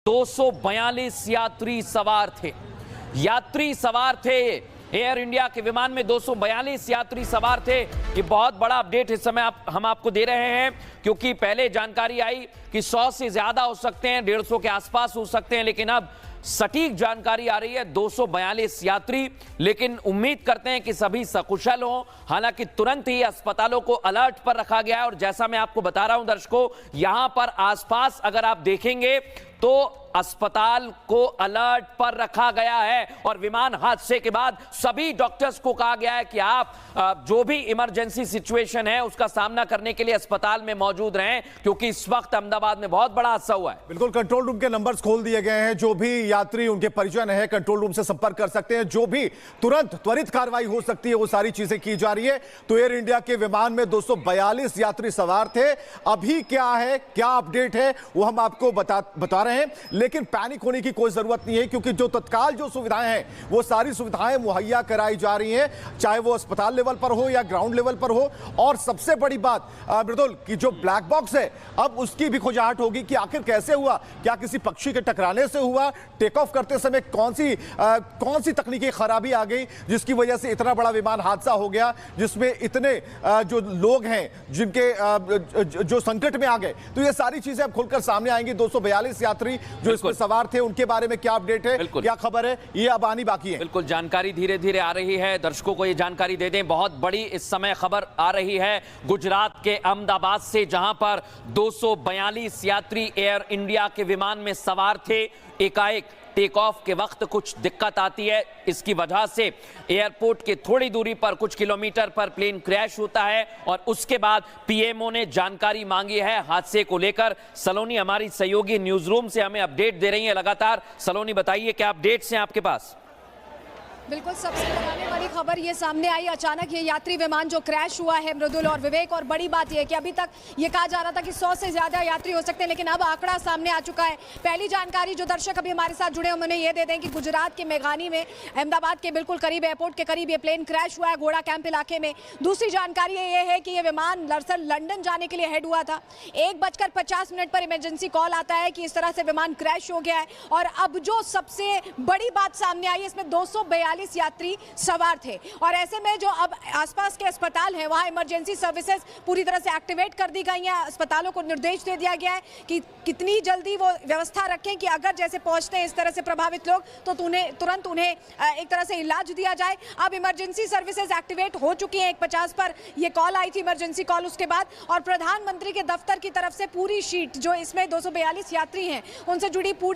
242 यात्री सवार थे। एयर इंडिया के विमान में 242 यात्री सवार थे। ये बहुत बड़ा अपडेट इस समय हम आपको दे रहे हैं, क्योंकि पहले जानकारी आई कि 100 से ज्यादा हो सकते हैं, 150 के आसपास हो सकते हैं, लेकिन अब सटीक जानकारी आ रही है 242 यात्री। लेकिन उम्मीद करते हैं कि सभी सकुशल हों। हालांकि तुरंत ही अस्पतालों को अलर्ट पर रखा गया है, और जैसा मैं आपको बता रहा हूं दर्शकों, यहां पर आसपास अगर आप देखेंगे तो अस्पताल को अलर्ट पर रखा गया है, और विमान हादसे के बाद सभी डॉक्टर्स को कहा गया है कि आप जो भी इमरजेंसी सिचुएशन है उसका सामना करने के लिए अस्पताल में मौजूद रहें, क्योंकि इस वक्त अहमदाबाद में बहुत बड़ा हादसा हुआ है। बिल्कुल, कंट्रोल रूम के नंबर्स खोल दिए गए हैं। जो भी यात्री, उनके परिजन है, कंट्रोल रूम से संपर्क कर सकते हैं। जो भी तुरंत त्वरित कार्रवाई हो सकती है वो सारी चीजें की जा रही है। तो एयर इंडिया के विमान में 242 यात्री सवार थे। अभी क्या है, क्या अपडेट है, वो हम आपको बता रहे हैं। लेकिन पैनिक होने की कोई जरूरत नहीं है, क्योंकि जो तत्काल जो सुविधाएं हैं वो सारी सुविधाएं मुहैया कराई जा रही हैं, चाहे वो अस्पताल लेवल पर हो या ग्राउंड लेवल पर हो। और सबसे बड़ी बात मृदुल, कि जो ब्लैक बॉक्स है अब उसकी भी खोजाहट होगी कि आखिर कैसे हुआ, क्या किसी पक्षी के टकराने से हुआ, टेक ऑफ करते समय कौन सी तकनीकी खराबी आ गई जिसकी वजह से इतना बड़ा विमान हादसा हो गया, जिसमें इतने जो लोग हैं जिनके जो संकट में आ गए। तो ये सारी चीजें अब खुलकर सामने आएंगी। 242 यात्री जो इसमें सवार थे, उनके बारे में क्या अपडेट है, क्या खबर है, ये अब आनी बाकी है। बिल्कुल, जानकारी धीरे धीरे आ रही है। दर्शकों को ये जानकारी दे दें, बहुत बड़ी इस समय खबर आ रही है गुजरात के अहमदाबाद से, जहां पर 242 यात्री एयर इंडिया के विमान में सवार थे। एकाएक टेक ऑफ के वक्त कुछ दिक्कत आती है, इसकी वजह से एयरपोर्ट के थोड़ी दूरी पर कुछ किलोमीटर पर प्लेन क्रैश होता है, और उसके बाद पीएमओ ने जानकारी मांगी है हादसे को लेकर। सलोनी हमारी सहयोगी न्यूज रूम से हमें अपडेट दे रही है लगातार। सलोनी, बताइए क्या अपडेट्स हैं आपके पास? बिल्कुल, सबसे डराने वाली खबर ये सामने आई, अचानक ये यात्री विमान जो क्रैश हुआ है मृदुल और विवेक। और बड़ी बात ये है कि अभी तक ये कहा जा रहा था कि 100 से ज्यादा यात्री हो सकते हैं, लेकिन अब आंकड़ा सामने आ चुका है। पहली जानकारी जो दर्शक अभी हमारे साथ जुड़े हैं उन्हें ये दे दें कि गुजरात के मेघानी में, अहमदाबाद के बिल्कुल करीब, एयरपोर्ट के करीब ये प्लेन क्रैश हुआ है, घोड़ा कैंप इलाके में। दूसरी जानकारी ये है कि ये विमान दरअसल लंदन जाने के लिए हेड हुआ था। 1:50 पर इमरजेंसी कॉल आता है कि इस तरह से विमान क्रैश हो गया है। और अब जो सबसे बड़ी बात सामने आई है, इसमें 242 यात्री सवार थे, और ऐसे में जो अब आसपास के अस्पताल हैं वहां इमरजेंसी सर्विसेज पूरी तरह से एक्टिवेट कर दी गई हैं। अस्पतालों को निर्देश दे दिया गया है कि कितनी जल्दी वो व्यवस्था रखें कि अगर जैसे पहुंचते हैं इस तरह से प्रभावित लोग तो तुरंत उन्हें एक तरह से इलाज दिया जाए। अब इमरजेंसी सर्विसेज एक्टिवेट हो चुकी हैं। 1:50 पर यह कॉल आई थी, इमरजेंसी कॉल, उसके बाद, और प्रधानमंत्री के दफ्तर की तरफ से पूरी शीट, जो इसमें 242 यात्री हैं उनसे जुड़ी पूरी